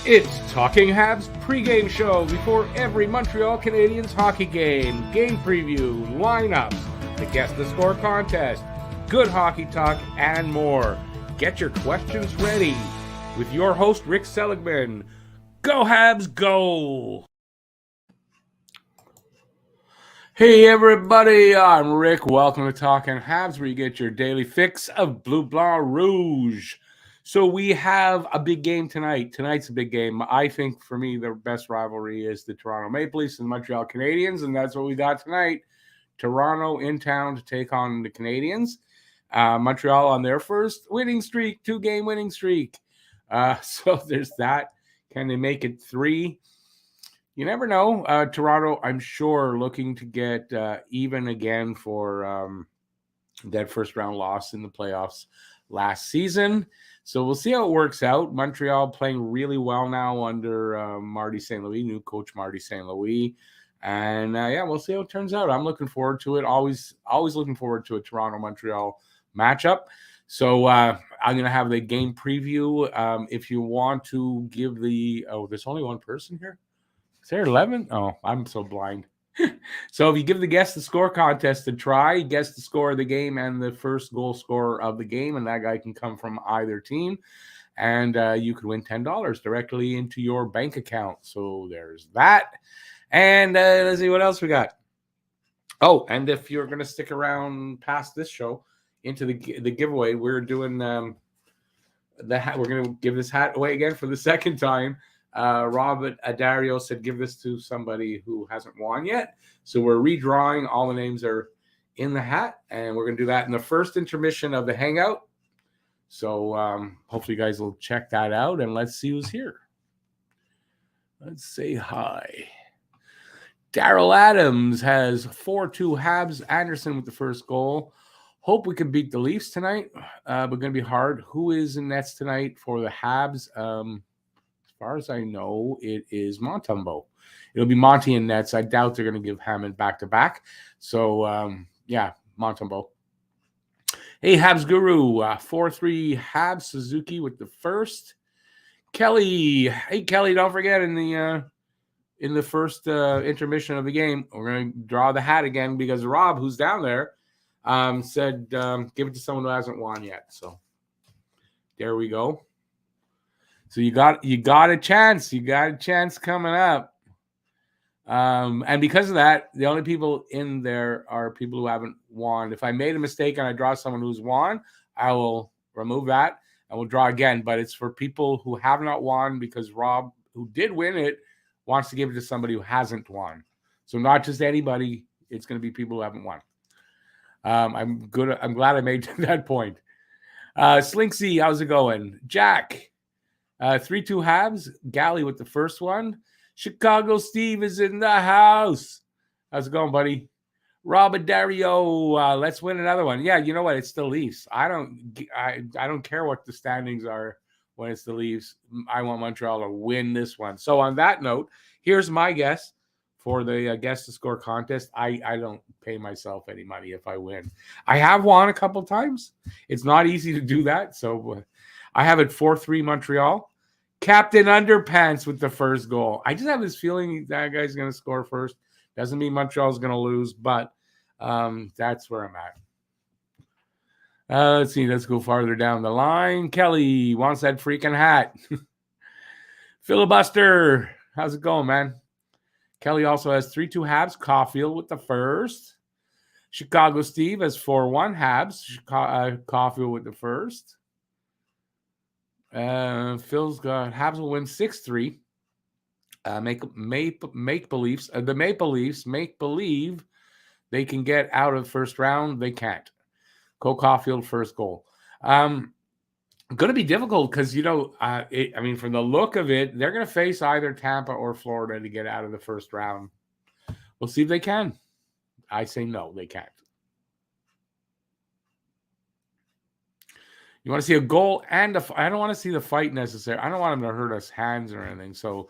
It's Talking Habs pregame show before every Montreal Canadiens hockey game. Game preview, lineups, the Guess the Score contest, good hockey talk, and more. Get your questions ready with your host, Rick Seligman. Go Habs, go! Hey everybody, I'm Rick. Welcome to Talking Habs, where you get your daily fix of Bleu Blanc Rouge. So we have a big game tonight. Tonight's a big game. I think, for me, the best rivalry is the Toronto Maple Leafs and Montreal Canadiens, and that's what we got tonight. Toronto in town to take on the Canadiens. Montreal on their first winning streak, 2-game winning streak. So there's that. Can they make it 3? You never know. Toronto, I'm sure, looking to get even again for that first-round loss in the playoffs last season. So we'll see how it works out. Montreal playing really well now under Marty St. Louis, new coach Marty St. Louis. And, we'll see how it turns out. I'm looking forward to it. Always looking forward to a Toronto-Montreal matchup. So I'm going to have the game preview. If you want to give there's only one person here? Is there 11? Oh, I'm so blind. So if you give the Guess the Score contest a try, guess the score of the game and the first goal scorer of the game, and that guy can come from either team, and you could win $10 directly into your bank account. So there's that. And let's see what else we got. Oh, and if you're going to stick around past this show into the giveaway, we're doing we're going to give this hat away again for the second time. Robert Adario said give this to somebody who hasn't won yet. So we're redrawing. All the names are in the hat, and we're going to do that in the first intermission of the Hangout. So hopefully you guys will check that out, and let's see who's here. Let's say hi. Daryl Adams has 4-2 Habs. Anderson with the first goal. Hope we can beat the Leafs tonight, but going to be hard. Who is in nets tonight for the Habs? As far as I know, it is Montembeault. It'll be Monty and nets. I doubt they're going to give Hammond back-to-back. So, Montembeault. Hey, Habs Guru, 4-3 Habs. Suzuki with the first. Kelly. Hey, Kelly, don't forget in the first intermission of the game, we're going to draw the hat again because Rob, who's down there, said give it to someone who hasn't won yet. So there we go. So you got a chance. You got a chance coming up. And because of that, the only people in there are people who haven't won. If I made a mistake and I draw someone who's won, I will remove that and we'll draw again. But it's for people who have not won because Rob, who did win it, wants to give it to somebody who hasn't won. So not just anybody. It's going to be people who haven't won. I'm good. I'm glad I made that point. Slinksy, how's it going? Jack. 3-2 Habs. Galley with the first one. Chicago Steve is in the house. How's it going, buddy? Robert Dario, let's win another one. Yeah, you know what? It's the Leafs. I don't care what the standings are when it's the Leafs. I want Montreal to win this one. So on that note, here's my guess for the Guess the Score contest. I don't pay myself any money if I win. I have won a couple times. It's not easy to do that. So I have it 4-3 Montreal. Captain Underpants with the first goal. I just have this feeling that guy's going to score first. Doesn't mean Montreal's going to lose, but that's where I'm at. Let's see. Let's go farther down the line. Kelly wants that freaking hat. Filibuster. How's it going, man? Kelly also has 3-2 Habs. Caulfield with the first. Chicago Steve has 4-1 Habs. Caulfield with the first. Phil's got Habs will win 6-3. Maple Leafs. The Maple Leafs make believe they can get out of the first round. They can't. Cole Caulfield first goal. Going to be difficult because from the look of it, they're going to face either Tampa or Florida to get out of the first round. We'll see if they can. I say no, they can't. You want to see a goal and I don't want to see the fight necessarily. I don't want him to hurt us hands or anything. So,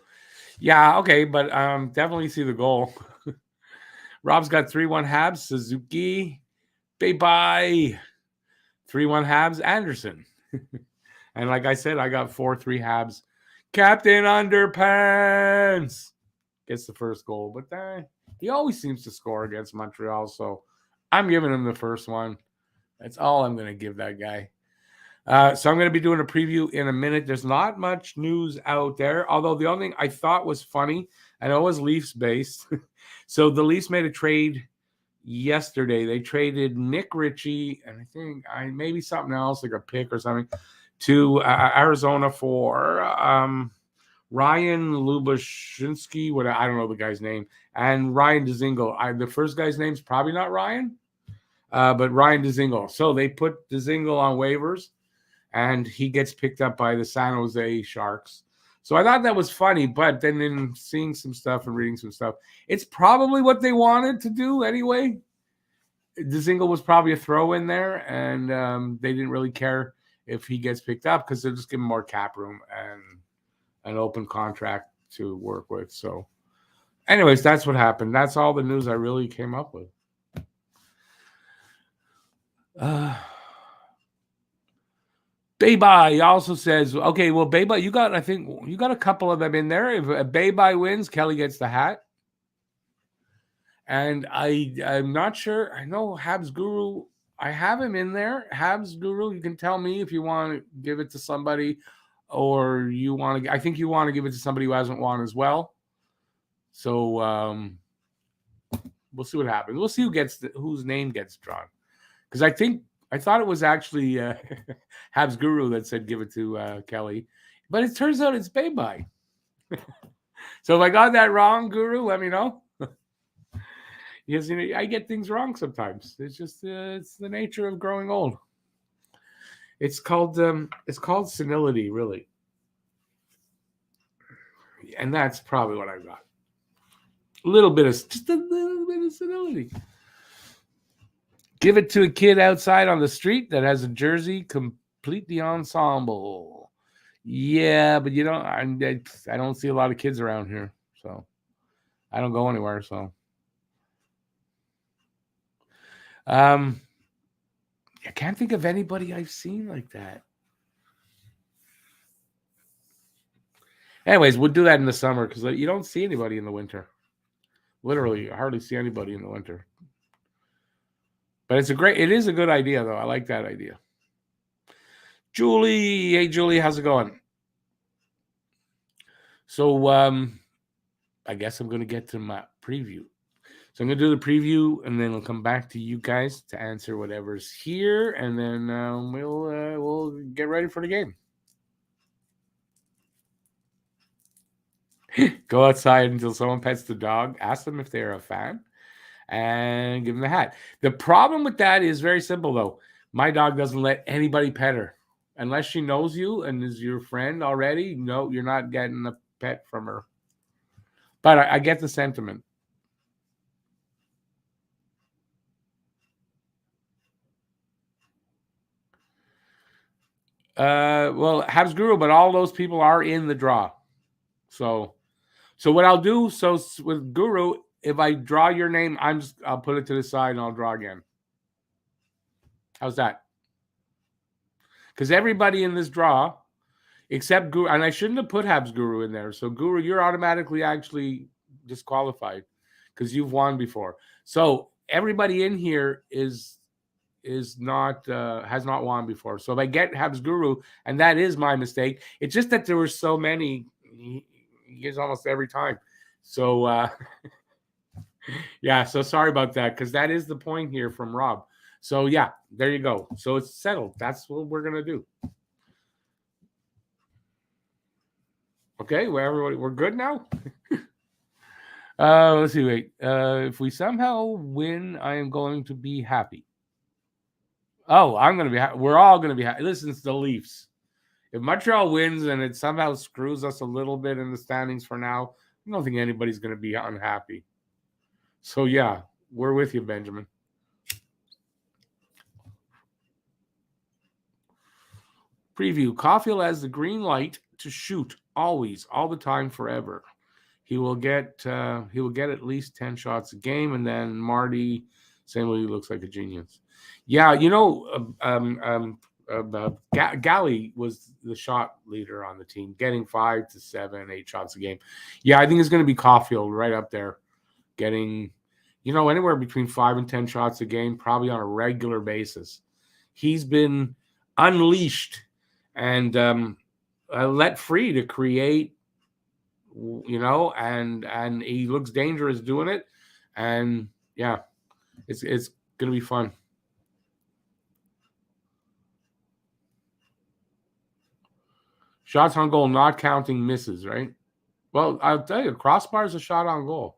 yeah, okay, but definitely see the goal. Rob's got 3-1 Habs. Suzuki. Bye-bye. 3-1 Habs. Anderson. And like I said, I got 4-3 Habs. Captain Underpants gets the first goal, but he always seems to score against Montreal, so I'm giving him the first one. That's all I'm going to give that guy. So I'm going to be doing a preview in a minute. There's not much news out there, although the only thing I thought was funny, I know it was Leafs-based. So the Leafs made a trade yesterday. They traded Nick Ritchie, and I think maybe something else, like a pick or something, to Arizona for Ryan Lubashinsky, I don't know the guy's name, and Ryan Dzingel. The first guy's name's probably not Ryan, but Ryan Dzingel. So they put Dzingel on waivers, and he gets picked up by the San Jose Sharks. So I thought that was funny, but then in seeing some stuff and reading some stuff, it's probably what they wanted to do anyway. Dzingel was probably a throw in there, and they didn't really care if he gets picked up because they'll just give him more cap room and an open contract to work with. So anyways, that's what happened. That's all the news I really came up with. Baby also says, okay, well, Baby, I think you got a couple of them in there. If Baby wins, Kelly gets the hat. And I'm not sure. I know Habs Guru, I have him in there. Habs Guru, you can tell me if you want to give it to somebody or you want to, I think you want to give it to somebody who hasn't won as well. So we'll see what happens. We'll see whose name gets drawn. Because I thought it was actually Habs Guru that said give it to Kelly. But it turns out it's Baby. So if I got that wrong, Guru, let me know. Because I get things wrong sometimes. It's just it's the nature of growing old. It's called senility, really, and that's probably what I got. Just a little bit of senility. Give it to a kid outside on the street that has a jersey, complete the ensemble. Yeah, but I don't see a lot of kids around here, so I don't go anywhere. So. I can't think of anybody I've seen like that. Anyways, we'll do that in the summer because you don't see anybody in the winter. Literally, I hardly see anybody in the winter. But it is a good idea, though. I like that idea. Julie, hey, Julie, how's it going? So, I guess I'm going to get to my preview. So I'm going to do the preview, and then we'll come back to you guys to answer whatever's here, and then we'll get ready for the game. Go outside until someone pets the dog. Ask them if they're a fan, and give them the hat. The problem with that is very simple, though. My dog doesn't let anybody pet her. Unless she knows you and is your friend already, no, you're not getting a pet from her. But I get the sentiment. Well, Habs Guru, but all those people are in the draw. So what I'll do, with Guru, if I draw your name, I'll put it to the side and I'll draw again. How's that? Because everybody in this draw, except Guru, and I shouldn't have put Habs Guru in there. So Guru, you're automatically actually disqualified because you've won before. So everybody in here is not has not won before. So if I get Habs Guru, and that is my mistake, it's just that there were so many. He gets almost every time. So yeah. So sorry about that because that is the point here from Rob. So yeah, there you go. So it's settled. That's what we're gonna do. Okay, we're good now. Let's see. Wait. If we somehow win, I am going to be happy. Oh, I'm going to be happy. We're all going to be happy. Listen, it's the Leafs. If Montreal wins and it somehow screws us a little bit in the standings for now, I don't think anybody's going to be unhappy. So, yeah, we're with you, Benjamin. Preview. Caulfield has the green light to shoot always, all the time, forever. He will get at least 10 shots a game, and then Marty, same way, he looks like a genius. Yeah, Galley was the shot leader on the team, getting 5 to 7, 8 shots a game. Yeah, I think it's going to be Caulfield right up there, getting, anywhere between 5 and 10 shots a game, probably on a regular basis. He's been unleashed and let free to create, and he looks dangerous doing it. And yeah, it's going to be fun. Shots on goal, not counting misses, right? Well, I'll tell you, crossbar is a shot on goal.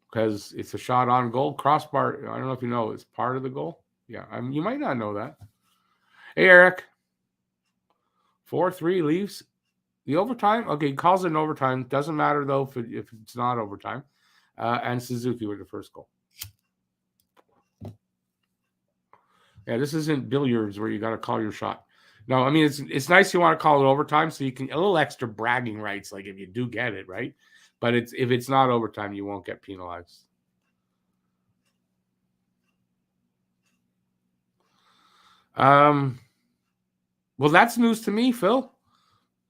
Because it's a shot on goal. Crossbar, I don't know if you know, it's part of the goal. Yeah, you might not know that. Hey, Eric. 4-3 Leafs. The overtime, okay, he calls it an overtime. Doesn't matter, though, if it's not overtime. And Suzuki with the first goal. Yeah, this isn't billiards where you got to call your shot. No, I mean, it's nice you want to call it overtime so you can, a little extra bragging rights, like if you do get it, right? But if it's not overtime, you won't get penalized. Well, that's news to me, Phil.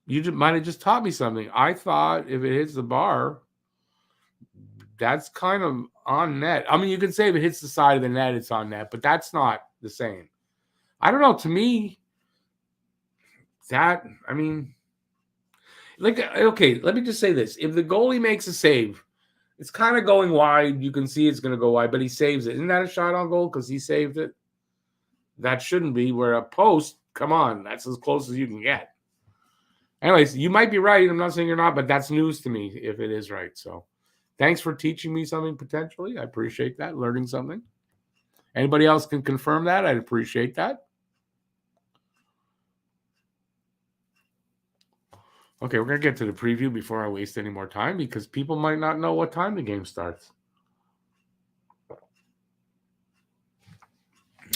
You might have just taught me something. I thought if it hits the bar, that's kind of on net. I mean, you could say if it hits the side of the net, it's on net, but that's not the same. I don't know. To me, okay, let me just say this. If the goalie makes a save, it's kind of going wide. You can see it's going to go wide, but he saves it. Isn't that a shot on goal because he saved it? That shouldn't be. Where a post, come on, that's as close as you can get. Anyways, you might be right. I'm not saying you're not, but that's news to me if it is right. So thanks for teaching me something potentially. I appreciate that, learning something. Anybody else can confirm that? I'd appreciate that. Okay, we're going to get to the preview before I waste any more time because people might not know what time the game starts.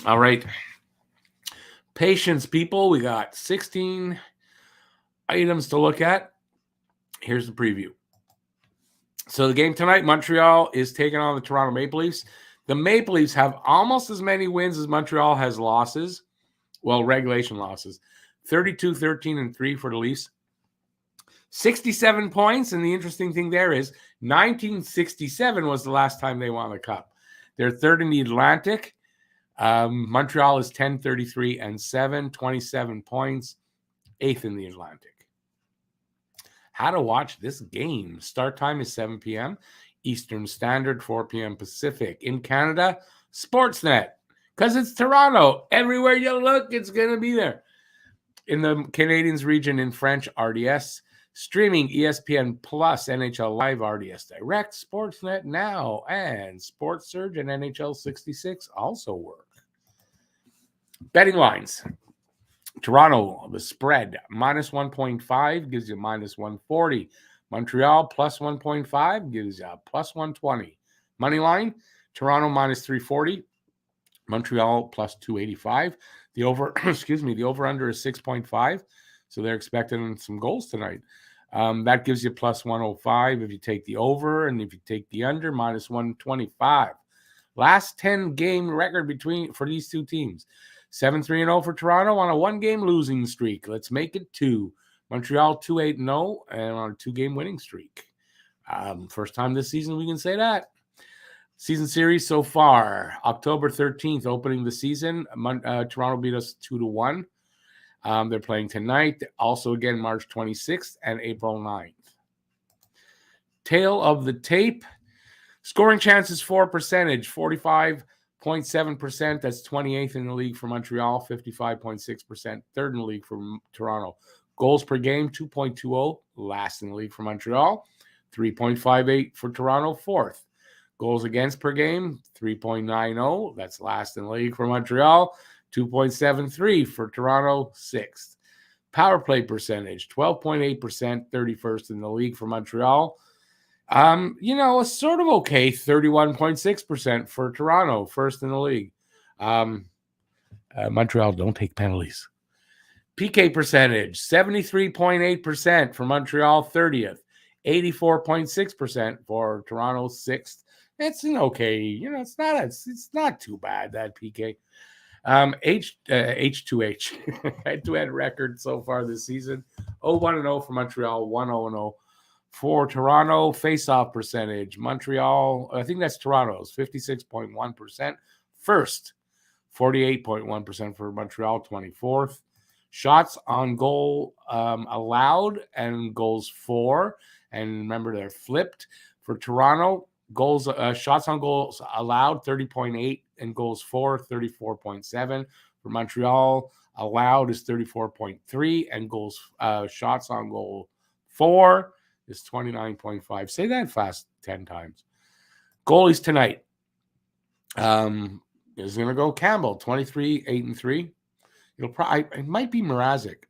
All right. Patience, people. We got 16 items to look at. Here's the preview. So the game tonight, Montreal is taking on the Toronto Maple Leafs. The Maple Leafs have almost as many wins as Montreal has losses. Well, regulation losses. 32, 13, and 3 for the Leafs. 67 points, and the interesting thing there is 1967 was the last time they won the Cup. They're third in the Atlantic. Montreal is 10, 33, and 7, 27 points, eighth in the Atlantic. How to watch this game. Start time is 7 p.m. Eastern Standard, 4 p.m. Pacific. In Canada, Sportsnet, because it's Toronto. Everywhere you look, it's going to be there. In the Canadiens region in French, RDS. Streaming ESPN Plus, NHL Live, RDS Direct, Sportsnet Now, and Sports Surge and NHL 66 also work. Betting lines. Toronto, the spread, minus 1.5 gives you minus 140. Montreal, plus 1.5 gives you plus 120. Money line, Toronto, minus 340. Montreal, plus 285. The over-under is 6.5. So they're expecting some goals tonight. That gives you plus 105 if you take the over, and if you take the under, minus 125. Last 10 game record for these two teams. 7-3-0 for Toronto on a 1-game losing streak. Let's make it 2. Montreal 2-8-0 and on a 2-game winning streak. First time this season we can say that. Season series so far, October 13th, opening the season. Toronto beat us 2-1. They're playing tonight. Also, again, March 26th and April 9th. Tail of the tape. Scoring chances for percentage, 45.7%. That's 28th in the league for Montreal, 55.6%. Third in the league for Toronto. Goals per game, 2.20. Last in the league for Montreal. 3.58 for Toronto, fourth. Goals against per game, 3.90. That's last in the league for Montreal. 2.73 for Toronto, sixth. Power play percentage, 12.8%, 31st in the league for Montreal. It's sort of okay, 31.6% for Toronto, first in the league. Montreal don't take penalties. PK percentage, 73.8% for Montreal, 30th. 84.6% for Toronto, sixth. It's an okay, it's not too bad, that PK. H2H head-to-head record so far this season: 0-1-0 for Montreal, 1-0-0 for Toronto. Face-off percentage: Montreal, I think that's Toronto's, 56.1%. First, 48.1% for Montreal, 24th. Shots on goal allowed and goals for, and remember they're flipped for Toronto. Goals, shots on goals allowed 30.8 and goals for 34.7. For Montreal, allowed is 34.3 and goals, shots on goal for is 29.5. Say that fast 10 times. Goalies tonight. Is going to go Campbell, 23, 8-3. It might be Mrazek.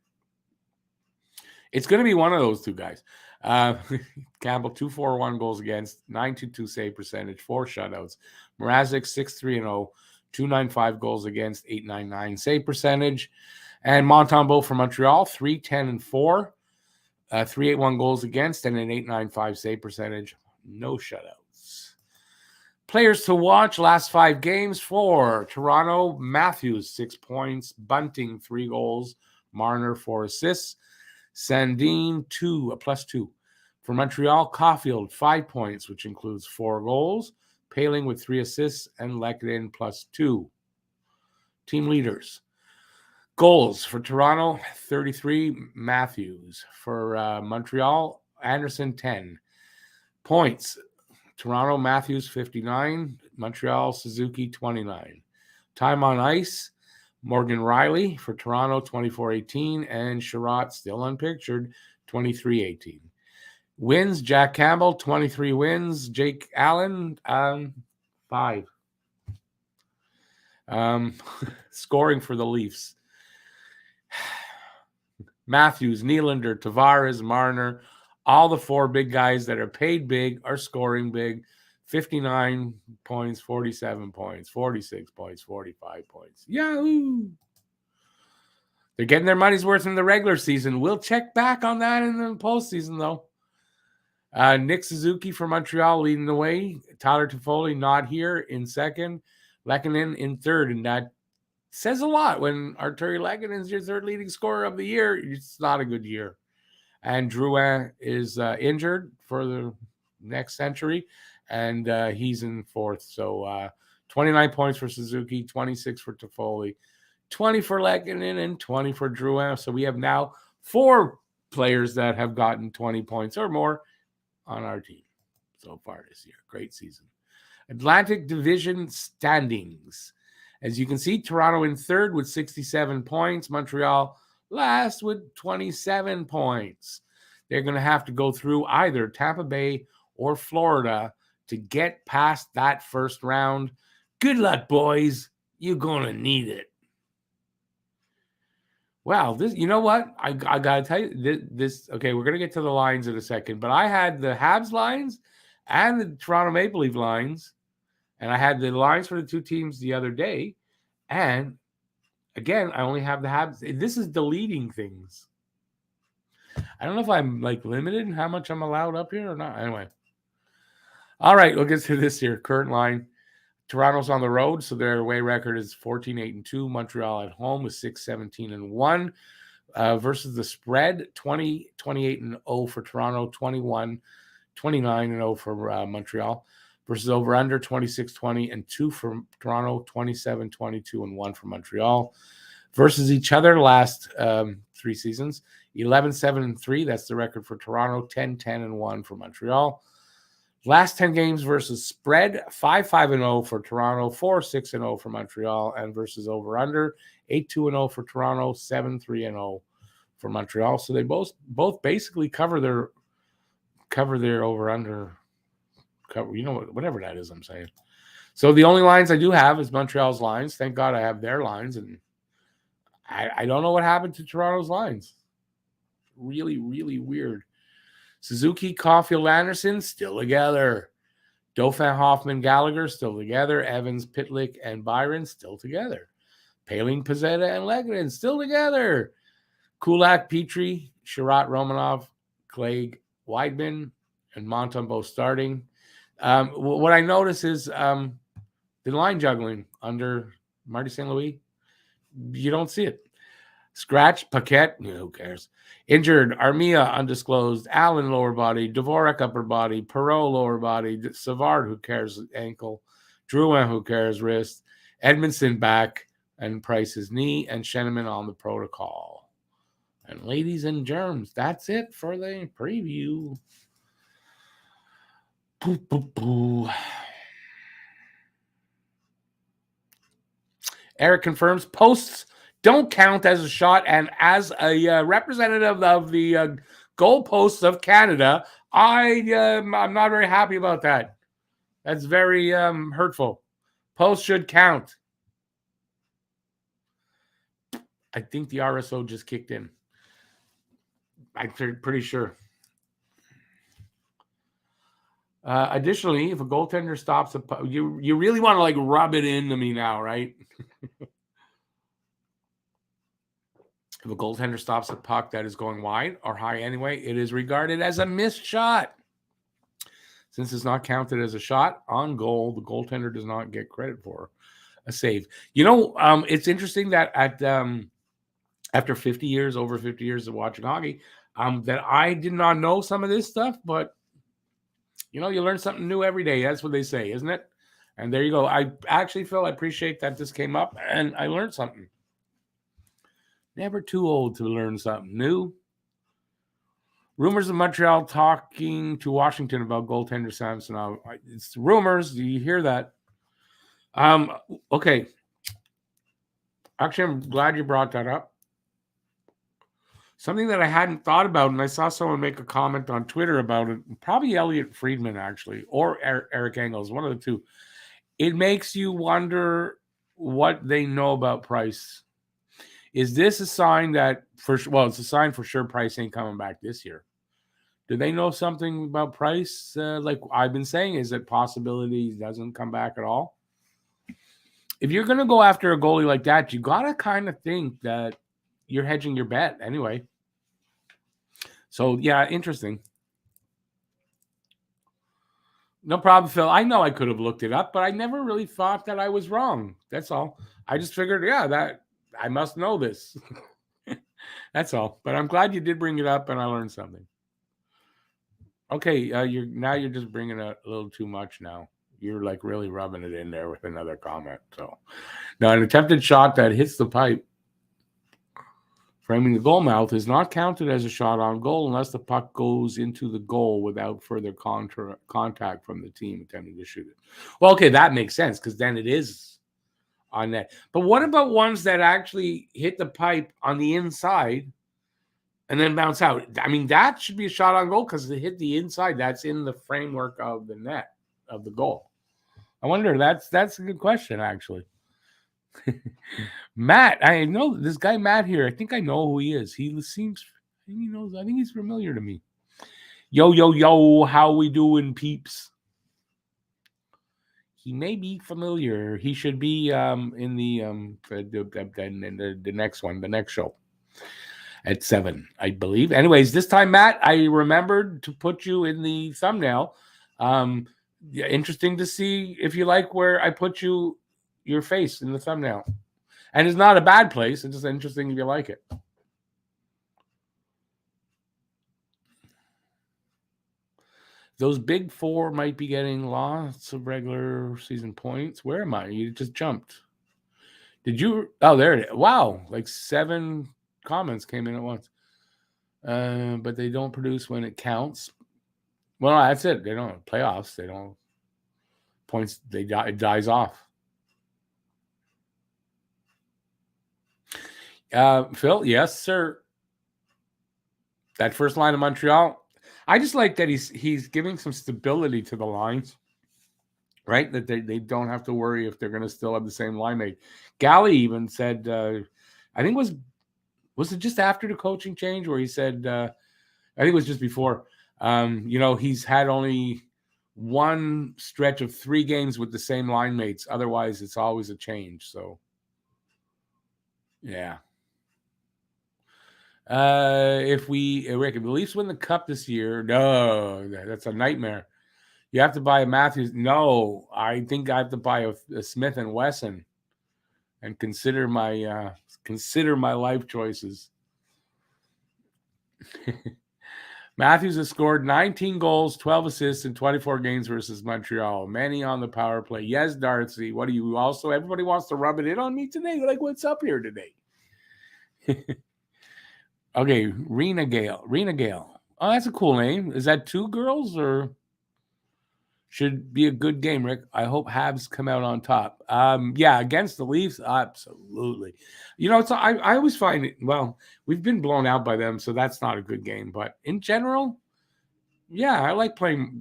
It's going to be one of those two guys. Campbell, 2-4-1 goals against, 9-2 save percentage, 4 shutouts. Mrazek, 6-3-0, 295 goals against, 899 save percentage. And Montembeault for Montreal, 3-10-4, 381 goals against, and an 895 save percentage. No shutouts. Players to watch last 5 games for Toronto: Matthews, 6 points, Bunting, 3 goals, Marner, 4 assists, Sandin, +2. For Montreal, Caulfield, 5 points, which includes 4 goals, Paling with 3 assists, and Lehkonen +2. Team leaders. Goals for Toronto: 33, Matthews. For Montreal, Anderson, 10. Points: Toronto, Matthews, 59. Montreal, Suzuki, 29. Time on ice: Morgan Riley for Toronto, 24-18, and Sherratt, still unpictured, 23-18. Wins: Jack Campbell, 23 wins. Jake Allen, 5. Scoring for the Leafs: Matthews, Nylander, Tavares, Marner. All the 4 big guys that are paid big are scoring big. 59 points, 47 points, 46 points, 45 points. Yahoo! They're getting their money's worth in the regular season. We'll check back on that in the postseason, though. Nick Suzuki for Montreal leading the way. Tyler Toffoli not here in second. Lehkonen in third, and that says a lot. When Artturi Lehkonen is your 3rd leading scorer of the year, it's not a good year. And Drouin is injured for the next century, and he's in 4th. So 29 points for Suzuki, 26 for Toffoli, 20 for Lehkonen, and 20 for Drouin. So we have now 4 players that have gotten 20 points or more on our team so far this year. Great season. Atlantic Division standings. As you can see, Toronto in 3rd with 67 points. Montreal last with 27 points. They're going to have to go through either Tampa Bay or Florida to get past that first round. Good luck, boys. You're going to need it. Wow, this, you know what? I got to tell you, this, okay, we're going to get to the lines in a second, but I had the Habs lines and the Toronto Maple Leaf lines, and I had the lines for the 2 teams the other day, and again, I only have the Habs. This is deleting things. I don't know if I'm like limited in how much I'm allowed up here or not. Anyway. All right, we'll get to this here. Current line. Toronto's on the road, so their away record is 14-8-2. Montreal at home is 6-17-1. Versus the spread, 28-0 for Toronto, 29-0 for Montreal. Versus over-under, 26-20-2 for Toronto, 27-22-1 for Montreal. Versus each other last 3 seasons, 11-7-3. That's the record for Toronto, 10-10-1 for Montreal. Last 10 games versus spread, 5-5-0 for Toronto, 4-6-0 for Montreal, and versus over-under, 8-2-0 for Toronto, 7-3-0 for Montreal. So they both basically cover their over-under, whatever that is I'm saying. So the only lines I do have is Montreal's lines. Thank God I have their lines, and I don't know what happened to Toronto's lines. Really, really weird. Suzuki, Caulfield, Anderson, still together. Dauphin, Hoffman, Gallagher, still together. Evans, Pitlick, and Byron, still together. Paling, Pezzetta, and Lehkonen, still together. Kulak, Petrie, Sherratt, Romanov, Clegg, Weidman, and Montembeault starting. What I notice is the line juggling under Marty St. Louis. You don't see it. Scratch, Paquette, who cares? Injured, Armia, undisclosed. Allen, lower body. Dvorak, upper body. Perot, lower body. Savard, who cares? Ankle. Drouin, who cares? Wrist. Edmondson, back. And Price's knee. And Sheneman on the protocol. And ladies and germs, that's it for the preview. Boo, boo, boo. Eric confirms posts don't count as a shot, and as a representative of the goalposts of Canada, I'm not very happy about that. That's very hurtful. Posts should count. I think the RSO just kicked in. I'm pretty sure. Additionally, if a goaltender stops you really want to like rub it into me now, right? If a goaltender stops a puck that is going wide or high anyway, it is regarded as a missed shot. Since it's not counted as a shot on goal, the goaltender does not get credit for a save. It's interesting that after 50 years, over 50 years of watching hockey, that I did not know some of this stuff, but you learn something new every day. That's what they say, isn't it? And there you go. I actually, Phil, I appreciate that this came up and I learned something. Never too old to learn something new. Rumors of Montreal talking to Washington about goaltender Samsonov. It's rumors. Do you hear that? Okay. Actually, I'm glad you brought that up. Something that I hadn't thought about, and I saw someone make a comment on Twitter about it. Probably Elliot Friedman, actually, or Eric Engels, one of the two. It makes you wonder what they know about Price. Is this a sign that it's a sign for sure Price ain't coming back this year? Do they know something about Price? Like I've been saying, is it possibility he doesn't come back at all? If you're going to go after a goalie like that, you got to kind of think that you're hedging your bet anyway. So, yeah, interesting. No problem, Phil. I know I could have looked it up, but I never really thought that I was wrong. That's all. I just figured, that I must know this. That's all. But I'm glad you did bring it up and I learned something. Okay, you're just bringing it a little too much now. You're like really rubbing it in there with another comment. So now an attempted shot that hits the pipe framing the goal mouth is not counted as a shot on goal unless the puck goes into the goal without further contact from the team attempting to shoot it. Well, okay, that makes sense because then it is on net. But what about ones that actually hit the pipe on the inside and then bounce out? I mean, that should be a shot on goal because it hit the inside. That's in the framework of the net of the goal. I wonder. That's a good question, actually. Matt, I know this guy Matt here. I think I know who he is. He seems, he knows. I think he's familiar to me. Yo, how we doing, peeps? He may be familiar. He should be in the next one, the next show at 7, I believe. Anyways, this time, Matt, I remembered to put you in the thumbnail. Interesting to see if you like where I put your face in the thumbnail. And it's not a bad place. It's just interesting if you like it. Those big four might be getting lots of regular season points. Where am I? You just jumped. Did you? Oh, there it is. Wow. Like 7 comments came in at once. But they don't produce when it counts. Well, that's it. They don't playoffs. They don't points. It dies off. Phil, yes, sir. That first line of Montreal, I just like that he's giving some stability to the lines, right? That they don't have to worry if they're going to still have the same line mate. Gally even said, I think was it just after the coaching change where he said, I think it was just before, he's had only one stretch of 3 games with the same line mates. Otherwise, it's always a change. So, yeah. If the Leafs win the cup this year, no, that's a nightmare. You have to buy a Matthews. No, I think I have to buy a Smith and Wesson and consider my life choices. Matthews has scored 19 goals, 12 assists in 24 games versus Montreal. Many on the power play. Yes, Darcy. What do you also? Everybody wants to rub it in on me today. Like, what's up here today? Okay, Rena Gale. Oh, that's a cool name. Is that two girls or should be a good game, Rick? I hope Habs come out on top. Yeah, against the Leafs, absolutely. I always find it. Well, we've been blown out by them, so that's not a good game. But in general, yeah, I like playing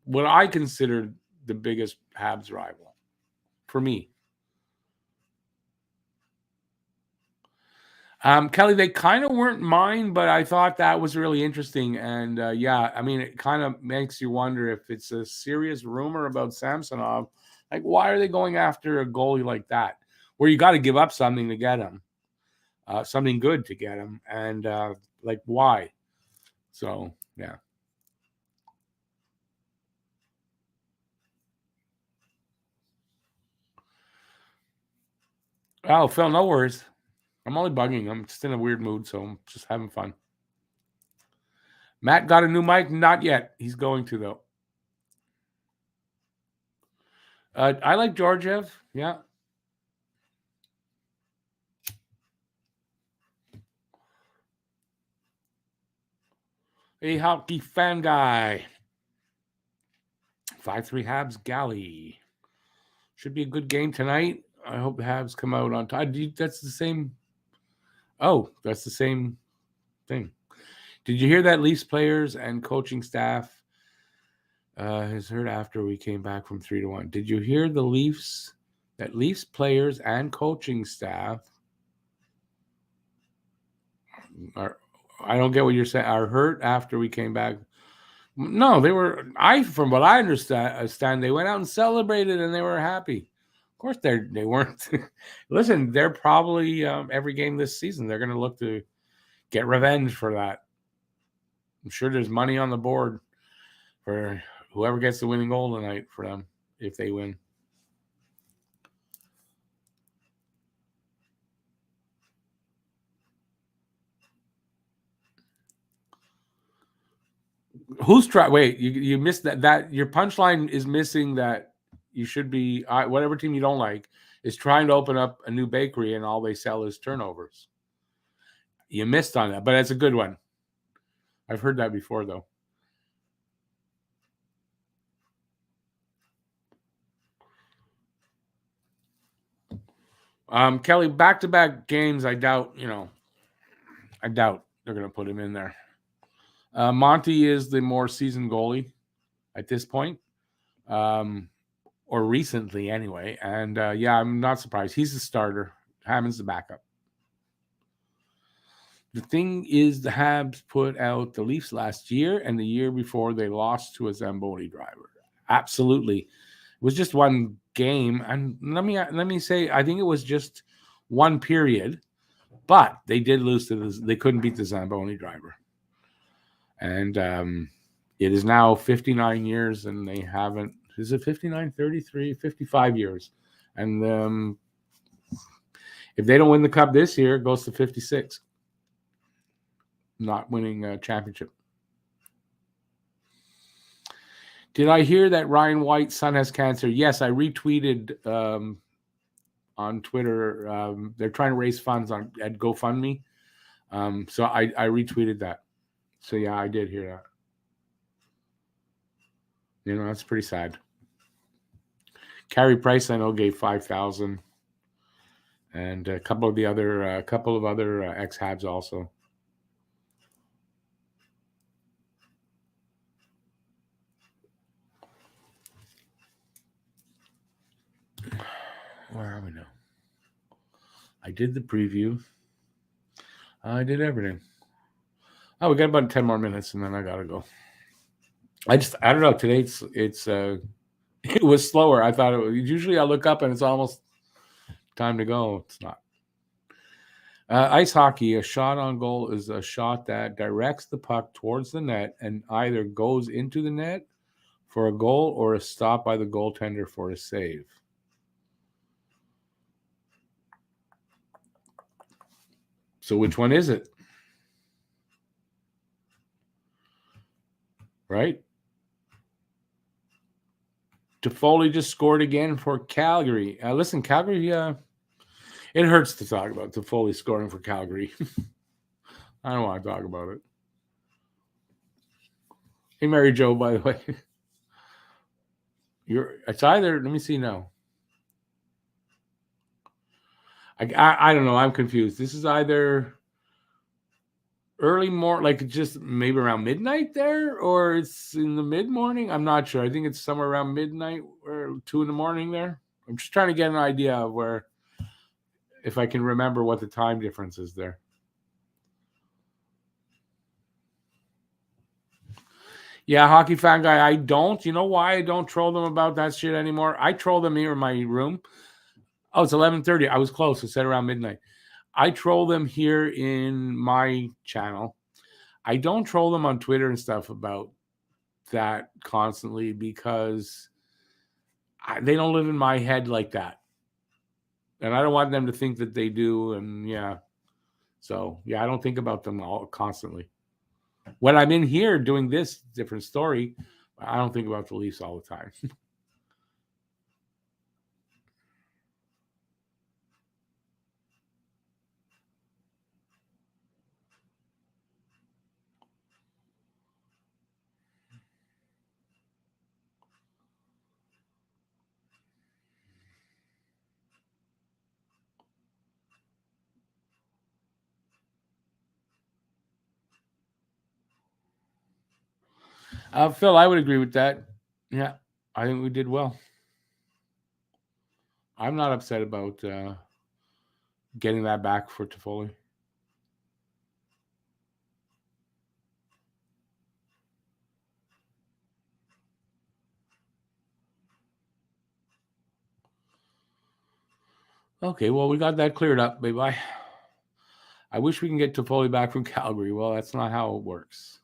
what I consider the biggest Habs rival for me. Kelly, they kind of weren't mine, but I thought that was really interesting. And yeah, I mean, it kind of makes you wonder if it's a serious rumor about Samsonov. Like, why are they going after a goalie like that? Where you got to give up something to get him, something good to get him, and like why? So yeah. Oh, Phil, no worries. I'm only bugging. I'm just in a weird mood, so I'm just having fun. Matt got a new mic? Not yet. He's going to, though. I like Georgiev. Yeah. Hey, hockey fan guy. 5-3 Habs Galley. Should be a good game tonight. I hope the Habs come out on top. That's the same. Oh, that's the same thing. Did you hear that Leafs players and coaching staff has heard after we came back from 3-1? Did you hear that Leafs players and coaching staff are, I don't get what you're saying, are hurt after we came back? No, they were, from what I understand, they went out and celebrated and they were happy. Of course, they weren't. Listen, they're probably every game this season, they're going to look to get revenge for that. I'm sure there's money on the board for whoever gets the winning goal tonight for them if they win. Who's trying? Wait, you missed that. That your punchline is missing. That you should be whatever team you don't like is trying to open up a new bakery and all they sell is turnovers. You missed on that, but that's a good one. I've heard that before, though. Kelly, back-to-back games. I doubt they're going to put him in there. Monty is the more seasoned goalie at this point, or recently anyway. And yeah, I'm not surprised. He's the starter. Hammond's the backup. The thing is, the Habs put out the Leafs last year, and the year before they lost to a Zamboni driver. Absolutely, it was just one game, and let me say, I think it was just one period, but they did lose to they couldn't beat the Zamboni driver, and it is now 59 years, and they haven't. Is it 59, 33, 55 years, and if they don't win the cup this year, it goes to 56. Not winning a championship. Did I hear that Ryan White's son has cancer? Yes, I retweeted on Twitter. They're trying to raise funds at GoFundMe. So I retweeted that. So yeah, I did hear that. That's pretty sad. Carey Price, I know, gave $5,000, and a couple of other ex-Habs also. Where are we now? I did the preview. I did everything. Oh, we got about 10 more minutes, and then I gotta go. I don't know. Today it's it was slower. I thought it was. Usually I look up and it's almost time to go. It's not. Ice hockey, a shot on goal is a shot that directs the puck towards the net and either goes into the net for a goal or a stop by the goaltender for a save? So which one is it? Right? Toffoli just scored again for Calgary. Listen, Calgary, it hurts to talk about Toffoli scoring for Calgary. I don't want to talk about it. Hey, Mary Jo, by the way. It's either, let me see now. I don't know. I'm confused. This is either early morning, like just maybe around midnight there, or it's in the mid-morning. I'm not sure. I think it's somewhere around midnight or 2 in the morning there. I'm just trying to get an idea of where, if I can remember what the time difference is there. Yeah, hockey fan guy, I don't. You know why I don't troll them about that shit anymore? I troll them here in my room. Oh, it's 11:30. I was close. I said around midnight. I troll them here in my channel. I don't troll them on Twitter and stuff about that constantly because they don't live in my head like that. And I don't want them to think that they do. And yeah. So, yeah, I don't think about them all constantly. When I'm in here doing this different story, I don't think about the Leafs all the time. Phil, I would agree with that. Yeah, I think we did well. I'm not upset about getting that back for Toffoli. Okay, well, we got that cleared up. Bye-bye. I wish we can get Toffoli back from Calgary. Well, that's not how it works.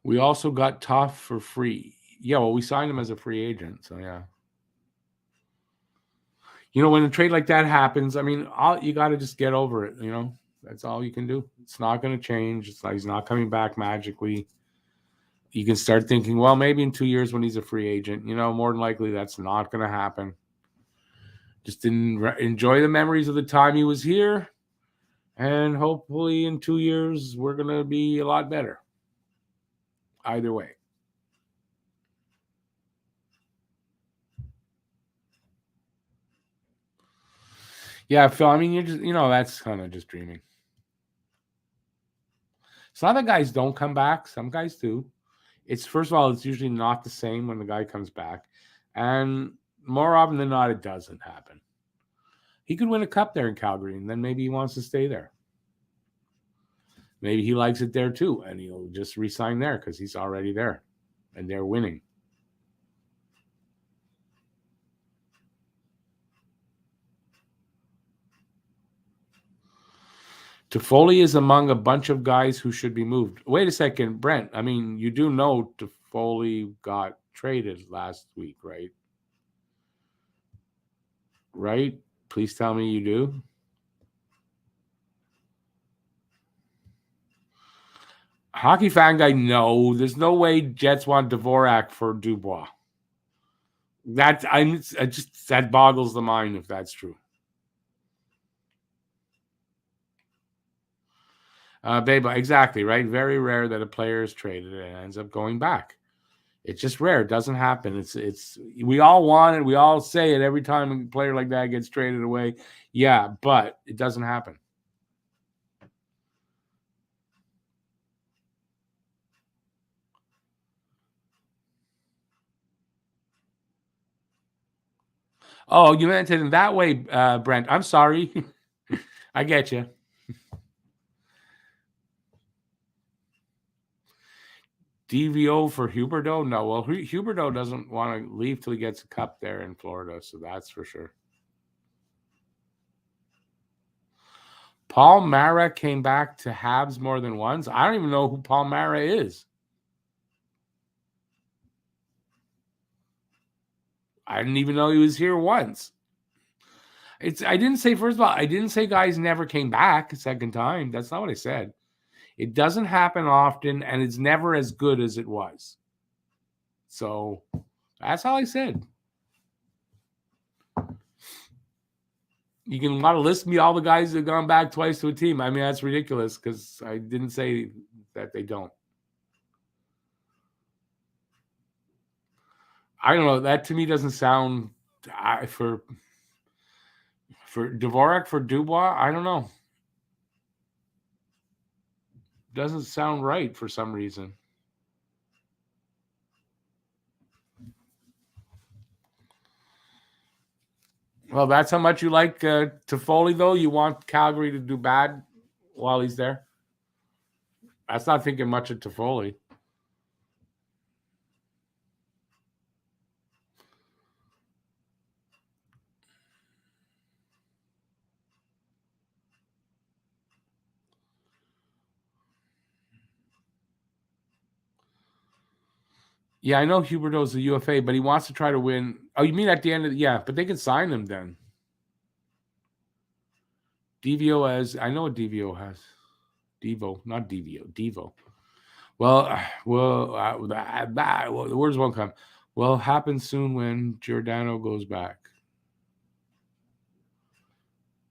We also got Toff for free. Yeah, well, we signed him as a free agent, so yeah. You know, when a trade like that happens, I mean, you got to just get over it. You know, that's all you can do. It's not going to change. It's like he's not coming back magically. You can start thinking, well, maybe in 2 years when he's a free agent. You know, more than likely that's not going to happen. Just didn't enjoy the memories of the time he was here, and hopefully in 2 years we're going to be a lot better. Either way. Yeah, Phil, I mean, that's kind of just dreaming. Some other guys don't come back. Some guys do. First of all, it's usually not the same when the guy comes back. And more often than not, it doesn't happen. He could win a cup there in Calgary, and then maybe he wants to stay there. Maybe he likes it there too, and he'll just resign there because he's already there, and they're winning. Toffoli is among a bunch of guys who should be moved. Wait a second, Brent. I mean, you do know Toffoli got traded last week, right? Right? Please tell me you do. Hockey fan guy, no. There's no way Jets want Dvorak for Dubois. That boggles the mind if that's true. Beba, exactly, right? Very rare that a player is traded and ends up going back. It's just rare. It doesn't happen. It's we all want it. We all say it every time a player like that gets traded away. Yeah, but it doesn't happen. Oh, you meant it in that way, Brent. I'm sorry. I get you. DVO for Huberdeau? No, well, Huberdeau doesn't want to leave till he gets a cup there in Florida, so that's for sure. Paul Mara came back to Habs more than once. I don't even know who Paul Mara is. I didn't even know he was here once. I didn't say, first of all, I didn't say guys never came back a second time. That's not what I said. It doesn't happen often, and it's never as good as it was. So that's all I said. You can want to list me all the guys that have gone back twice to a team. I mean, that's ridiculous because I didn't say that they don't. I don't know. That to me doesn't sound for Dvorak, for Dubois. I don't know. Doesn't sound right for some reason. Well, that's how much you like Toffoli, though. You want Calgary to do bad while he's there. That's not thinking much of Toffoli. Yeah, I know Huberdeau's a UFA, but he wants to try to win. Oh, you mean at the end of but they can sign him then. DVO has, I know what DVO has. Devo, not DVO, Devo. Well, the words won't come. Will happen soon when Giordano goes back.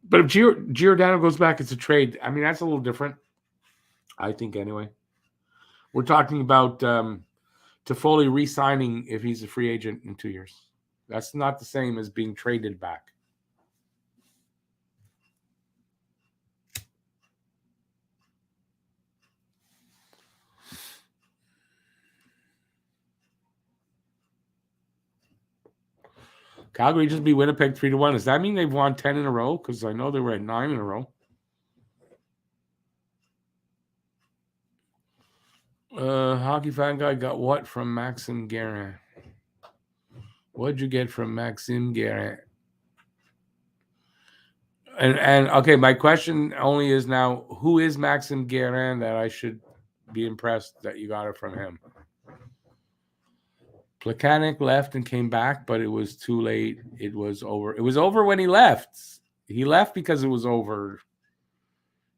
But if Giordano goes back, it's a trade. I mean, that's a little different, I think, anyway. We're talking about Toffoli re-signing if he's a free agent in 2 years. That's not the same as being traded back. Calgary just beat Winnipeg 3-1. Does that mean they've won 10 in a row? Because I know they were at 9 in a row. Hockey fan guy got what from Maxime Guerin? What'd you get from Maxime Guerin? And okay, my question only is now, who is Maxime Guerin that I should be impressed that you got it from him? Plekanec left and came back, but it was too late. It was over. It was over when he left. He left because it was over.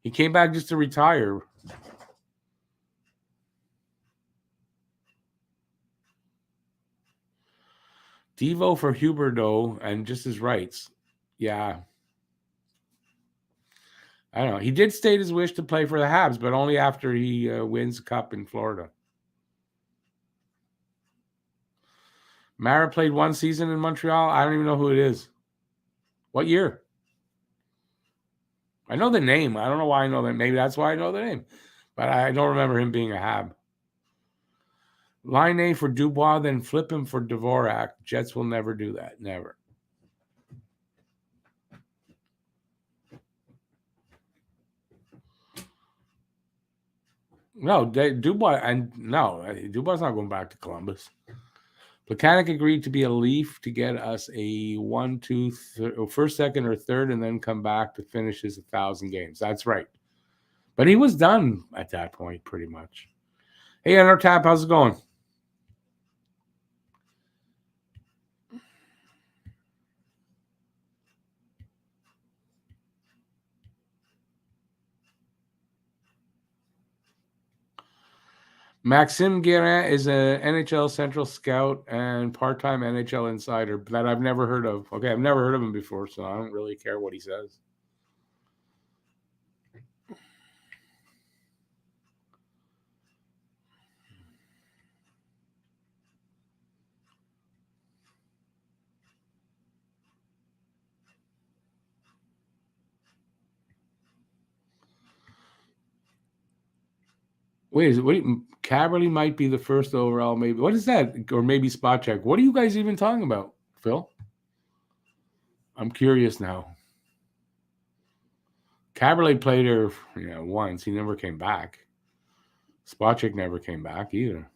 He came back just to retire. Devo for Huberdeau and just his rights. Yeah. I don't know. He did state his wish to play for the Habs, but only after he wins a cup in Florida. Mara played one season in Montreal. I don't even know who it is. What year? I know the name. I don't know why I know that. Maybe that's why I know the name. But I don't remember him being a Hab. Line A for Dubois, then flip him for Dvorak. Jets will never do that. Never. No, Dubois Dubois not going back to Columbus. Plekanec agreed to be a Leaf to get us a 1, 2, first, second, or third, and then come back to finish his 1,000 games. That's right. But he was done at that point, pretty much. Hey, on our tap, how's it going? Maxime Guerin is an NHL Central scout and part-time NHL insider that I've never heard of. Okay, I've never heard of him before, so I don't really care what he says. Wait, Caberly might be the first overall, maybe. What is that? Or maybe spot check. What are you guys even talking about, Phil? I'm curious now. Caberlet played her once. He never came back. Spacek never came back either.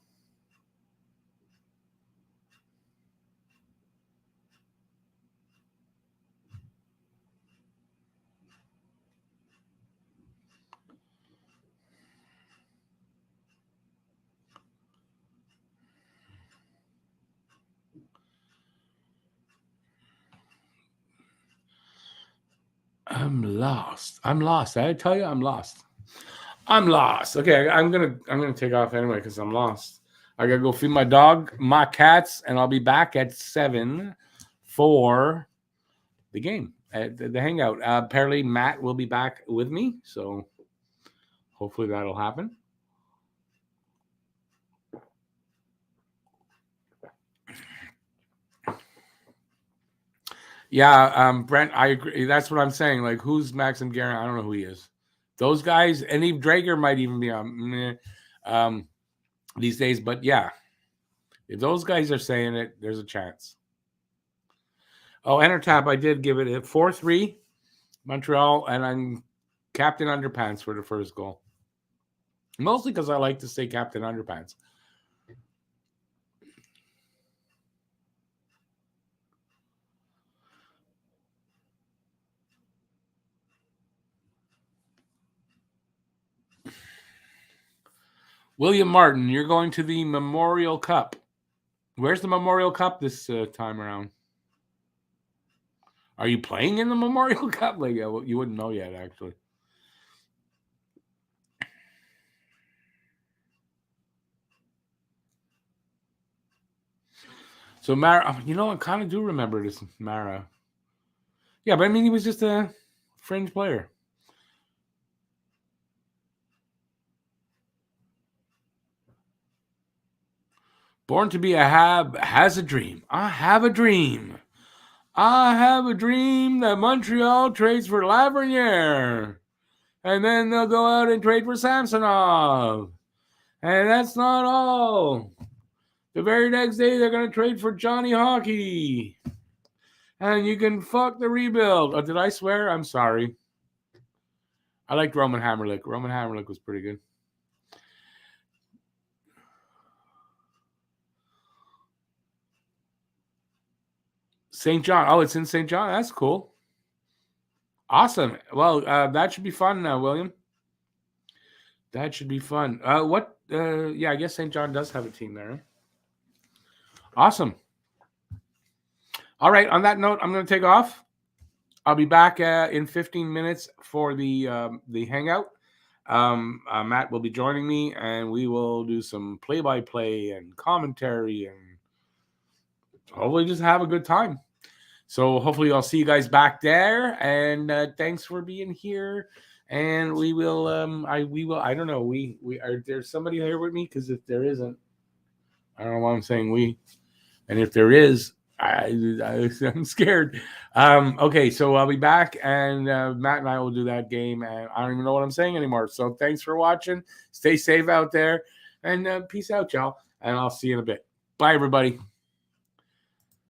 I'm lost. I tell you, I'm lost. Okay, I'm gonna take off anyway because I'm lost. I gotta go feed my dog, my cats, and I'll be back at 7 for the game at the hangout. Apparently, Matt will be back with me, so hopefully that'll happen. Yeah, Brent, I agree. That's what I'm saying. Like, who's Maxim Guerin? I don't know who he is. Those guys, and even Drager might even be on these days. But yeah, if those guys are saying it, there's a chance. Oh, enter tap. I did give it a 4-3 Montreal, and I'm Captain Underpants for the first goal. Mostly because I like to say Captain Underpants. William Martin, you're going to the Memorial Cup. Where's the Memorial Cup this time around? Are you playing in the Memorial Cup? Like, you wouldn't know yet, actually. So Mara, I kind of do remember this Mara. Yeah, but I mean, he was just a fringe player. Born to be a Hab has a dream. I have a dream. I have a dream that Montreal trades for Lafreniere. And then they'll go out and trade for Samsonov. And that's not all. The very next day, they're going to trade for Johnny Hockey. And you can fuck the rebuild. Oh, did I swear? I'm sorry. I liked Roman Hammerlick. Roman Hammerlick was pretty good. St. John. Oh, it's in St. John. That's cool. Awesome. Well, that should be fun, William. That should be fun. Yeah, I guess St. John does have a team there. Awesome. All right. On that note, I'm going to take off. I'll be back in 15 minutes for the hangout. Matt will be joining me, and we will do some play-by-play and commentary, and hopefully just have a good time. So hopefully I'll see you guys back there, and thanks for being here. And we will. I don't know. We are there somebody here with me? Because if there isn't, I don't know why I'm saying we. And if there is, I'm scared. Okay, so I'll be back, and Matt and I will do that game. And I don't even know what I'm saying anymore. So thanks for watching. Stay safe out there, and peace out, y'all. And I'll see you in a bit. Bye, everybody.